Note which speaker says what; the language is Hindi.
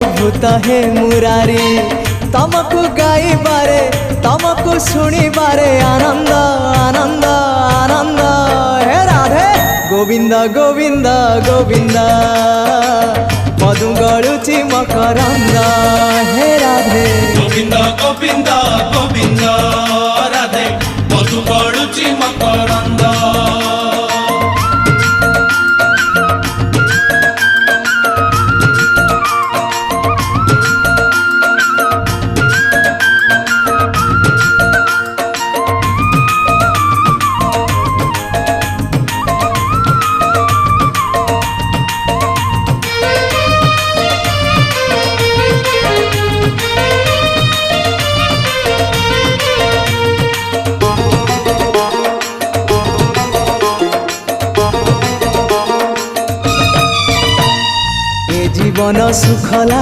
Speaker 1: भूत हे मुरारी तमको गाइबारे तमको शुणिबारे आनंद आनंद आनंद हे राधे गोविंद गोविंद गोविंद मधु गलुची मकरंद हे राधे
Speaker 2: गोविंद गोविंद गोविंद राधे मधु गलुची मकरंद।
Speaker 1: जीवन सुख लगे